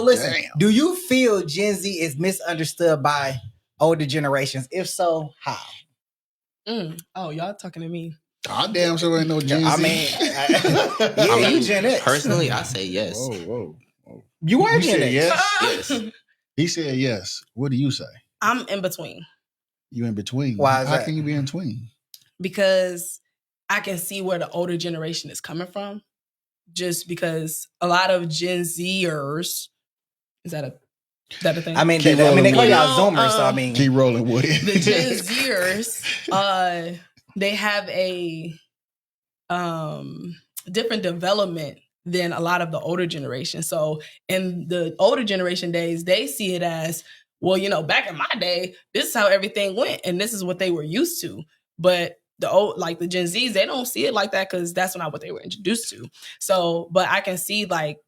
listen, Damn. do you feel Gen Z is misunderstood by older generations? If so, how? Oh, y'all talking to me. I damn sure ain't no Gen Z. I mean, you Gen X. Personally, I say yes. Whoa. You are You Gen said X. yes? Yes. He said yes. What do you say? I'm in between. You in between. Why is How that? can you be in between? Because I can see where the older generation is coming from. Just because a lot of Gen Zers, is that a thing? I mean, Keep they rolling call with y'all it. Zoomers, so I mean, Keep rolling with it. The Gen Zers, they have a different development than a lot of the older generation. So in the older generation days, they see it as, well, you know, back in my day, this is how everything went, and this is what they were used to. But the Gen Zs, they don't see it like that because that's not what they were introduced to. So, but I can see like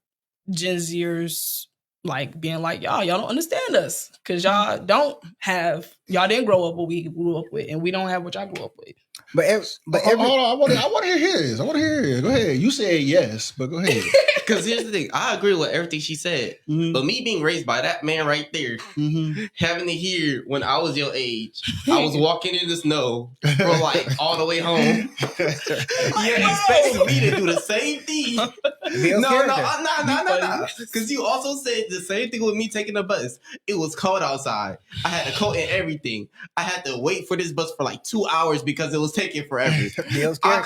Gen Zers like being like, y'all don't understand us because y'all didn't grow up what we grew up with, and we don't have what y'all grew up with. Hold on. I want to hear his. Go ahead. You said yes, but go ahead. Because here's the thing. I agree with everything she said. Mm-hmm. But me being raised by that man right there, having to hear when I was your age, I was walking in the snow from like all the way home. You're expecting me to do the same thing. No. Because you also said the same thing with me taking the bus. It was cold outside. I had a coat and everything. I had to wait for this bus for like 2 hours because it was taking forever. I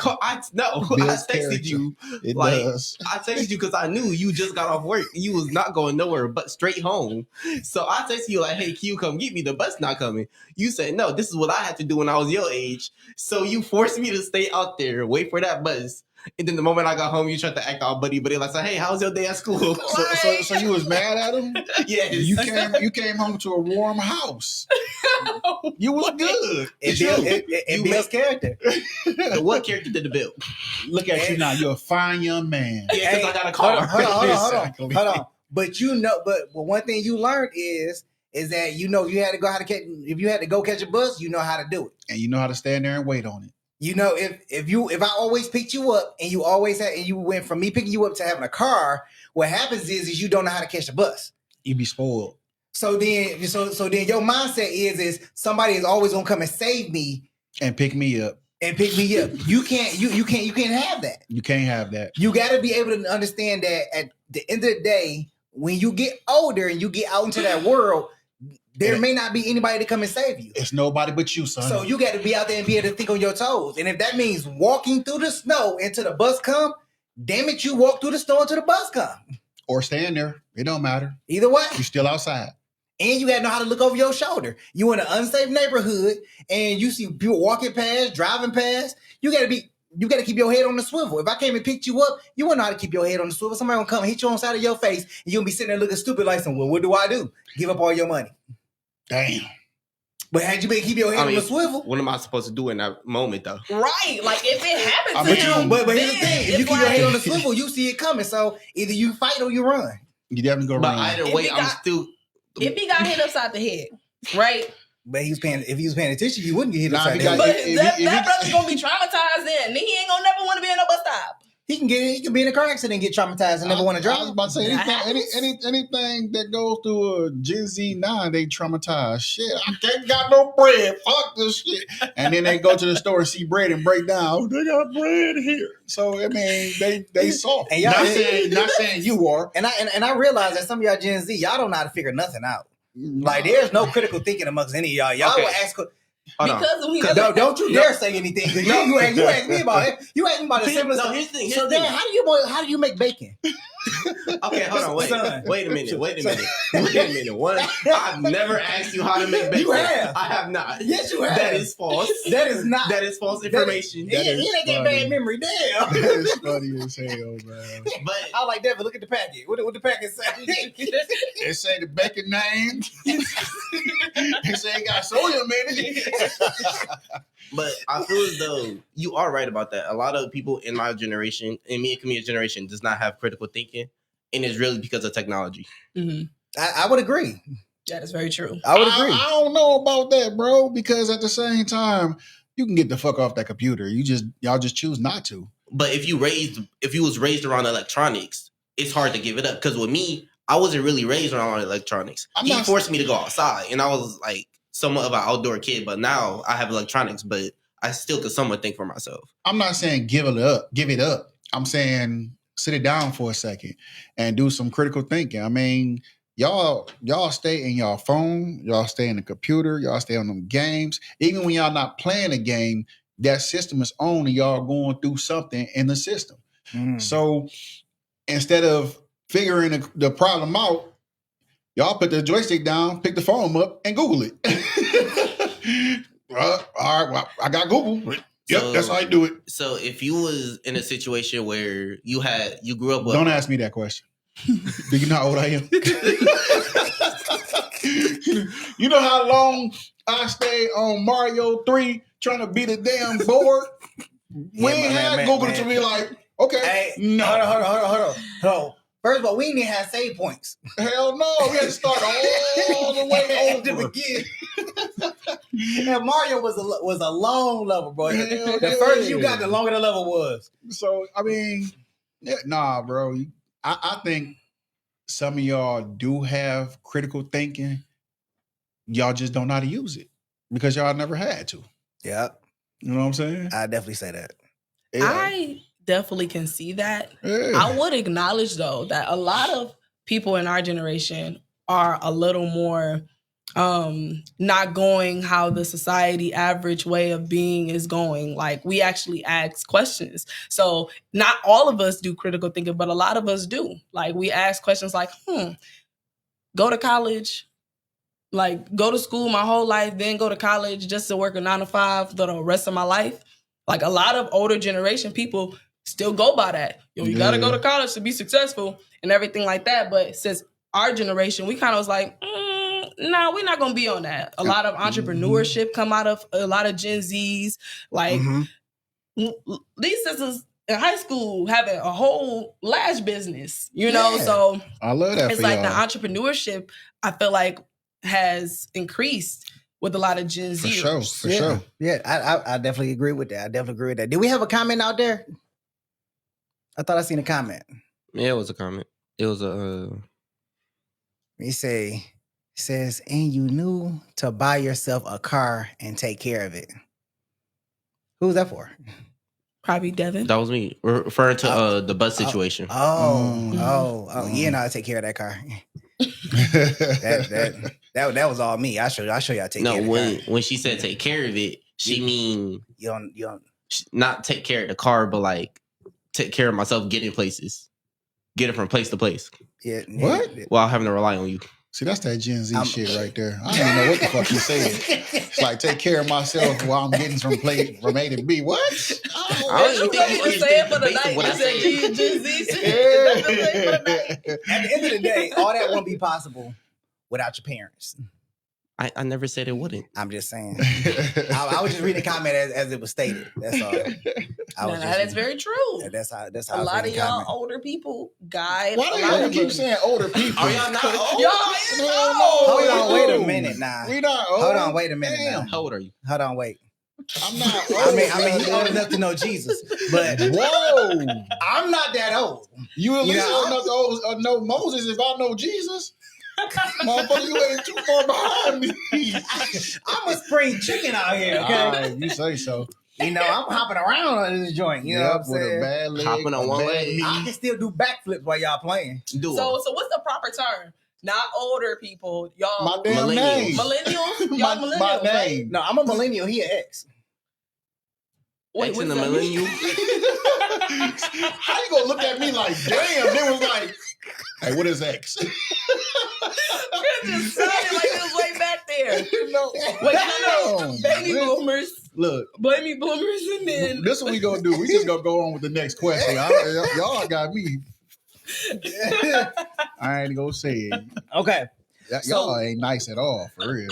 texted you. It like does. I texted you because I knew you just got off work. You was not going nowhere but straight home. So I texted you like, hey, Q, come get me. The bus not coming. You said, no, this is what I had to do when I was your age. So you forced me to stay out there, wait for that bus. And then the moment I got home, you tried to act all buddy, like, hey, how was your day at school? So you was mad at him? Yes. You came home to a warm house. You was good. It builds character. What character did it build? Look at you now. You're a fine young man. Yeah, because I got a car. Hold on. But you know, but one thing you learned is that you know you had to go if you had to go catch a bus, you know how to do it. And you know how to stand there and wait on it. You know, if I always picked you up and you went from me picking you up to having a car, what happens is you don't know how to catch the bus. You be spoiled. So then your mindset is somebody is always gonna come and save me and pick me up. You can't have that. You can't have that. You got to be able to understand that at the end of the day, when you get older and you get out into that world, there may not be anybody to come and save you. It's nobody but you, son. So you got to be out there and be able to think on your toes. And if that means walking through the snow until the bus come, damn it, you walk through the snow until the bus come. Or stand there. It don't matter. Either way. You're still outside. And you got to know how to look over your shoulder. You in an unsafe neighborhood and you see people walking past, driving past. You got to keep your head on the swivel. If I came and picked you up, you wouldn't know how to keep your head on the swivel. Somebody gonna come and hit you on the side of your face and you'll be sitting there looking stupid like, well, what do I do? Give up all your money. Damn. But had you been keep your head on the swivel, what am I supposed to do in that moment, though? Right, like if it happens to you, but here's the thing: if you keep your head on the swivel, you see it coming. So either you fight or you run. You definitely go but run. Either way, I'm still. If he got hit upside the head, right? But if he was paying attention, he wouldn't get hit upside the head. But that brother's gonna be traumatized. Then he ain't gonna never want to be in no bus stop. He can be in a car accident and get traumatized and never want to drive. I was about to say anything that goes through a Gen Z 9, they traumatized. Shit, I can't got no bread. Fuck this shit. And then they go to the store and see bread and break down. Oh, they got bread here. So I mean, they soft. And not saying you are. And I realize that some of y'all Gen Z, y'all don't know how to figure nothing out. Like there's no critical thinking amongst any of y'all. Y'all will ask. Don't you dare say anything. Because you asked me about it. You asked me about the simplest. No, here's the thing. So then, how do you make bacon? Okay, hold on. Wait a minute. One, I've never asked you how to make bacon. You have. I have not. Yes, you have. That is false. That is not. That is false information. He ain't got bad memory. Damn. That is funny as hell, man. But I like that. But look at the packet. What the packet say? It say the bacon name. It say it got sodium in it. But I feel as though you are right about that. A lot of people in my generation, in me and Camille's generation, does not have critical thinking, and it's really because of technology. Mm-hmm. I would agree. That is very true. I would agree. I don't know about that, bro, because at the same time, you can get the fuck off that computer. Y'all just choose not to. But if you was raised around electronics, it's hard to give it up. Because with me, I wasn't really raised around electronics. He not- forced me to go outside, and I was like somewhat of an outdoor kid. But now I have electronics, but I still could somewhat think for myself. I'm not saying give it up. I'm saying sit it down for a second and do some critical thinking. I mean, y'all stay in y'all phone, y'all stay in the computer, y'all stay on them games. Even when y'all not playing a game, that system is on and y'all going through something in the system. So instead of figuring the problem out, y'all put the joystick down, pick the phone up, and Google it. All right, well, I got Google. Yep, that's how I do it. So if you was in a situation where you grew up with... Don't ask me that question. Do you know how old I am? You know how long I stayed on Mario 3 trying to beat a damn board? We ain't had Google to be like, okay, Hey, no. Hold on. First of all, we didn't even have save points. Hell no. We had to start all the way over. To begin. And Mario was a long level, bro. Hell The further you got, the longer the level was. So, I mean, nah, bro. I think some of y'all do have critical thinking. Y'all just don't know how to use it because y'all never had to. Yep. You know what I'm saying? I definitely say that. Yeah. I definitely can see that. Yeah. I would acknowledge though that a lot of people in our generation are a little more not going how the society average way of being is going. Like we actually ask questions. So not all of us do critical thinking, but a lot of us do. Like we ask questions like, go to college, like go to school my whole life, then go to college just to work a 9 to 5 for the rest of my life. Like a lot of older generation people still go by that. You gotta go to college to be successful and everything like that. But since our generation, we kind of was like, no, we're not gonna be on that. A lot of entrepreneurship come out of a lot of Gen Zs. Like these sisters in high school having a whole lash business, you know? Yeah. So I love that. it's for like y'all. the entrepreneurship, I feel like, has increased with a lot of Gen Z. For sure. Yeah, I definitely agree with that. Did we have a comment out there? I thought I seen a comment. Yeah, it was a comment. It was a... He says, and you knew to buy yourself a car and take care of it. Who's that for? Probably Devin. That was me, referring to the bus situation. You know how to take care of that car. that was all me. I'll show y'all take care of the car. When she said take care of it, she mean you don't not take care of the car, but like take care of myself getting places. Get it from place to place. Yeah. What? While having to rely on you. See, that's that Gen Z shit right there. I don't even know what the fuck you said. It's like take care of myself while I'm getting from A to B. What? I don't even think you say it for the based on night. what You I said said. Gen Z shit. Is that the thing for the night? At the end of the day, all that won't be possible without your parents. I never said it wouldn't. I'm just saying. I was just reading the comment as it was stated. That's all. That's very true. That's how. A lot of y'all older people guide. Why do y'all keep saying older people? Are y'all not old? Y'all is No, old. Hold on, wait a minute now. We not old. Hold on, wait a minute now. How old are you? Hold on, wait. I'm not old. I mean, you old enough to know Jesus, but whoa, I'm not that old. you at least know, old enough to know Moses if I know Jesus. Motherfucker, you ain't too far behind me. I'm a spring chicken out here, okay? You say so. You know, I'm hopping around on this joint. You know what I'm with saying? a bad leg, Hopping on a one bad leg. knee. I can still do backflips while y'all playing. Do So what's the proper term? Not older people. Y'all My damn Millennials. name. millennials? Y'all millennials, my right? name. No, I'm a millennial. He an X. Wait, X what in the does that mean? millennial? How you gonna look at me like, damn? They was like, hey, what is X? It just sounded like it was way back there. No. Wait, no. Baby boomers. Look, Baby boomers and then this is what we gonna do. We just gonna go on with the next question. Y'all got me. I ain't gonna say it. Okay. Y'all ain't nice at all, for real.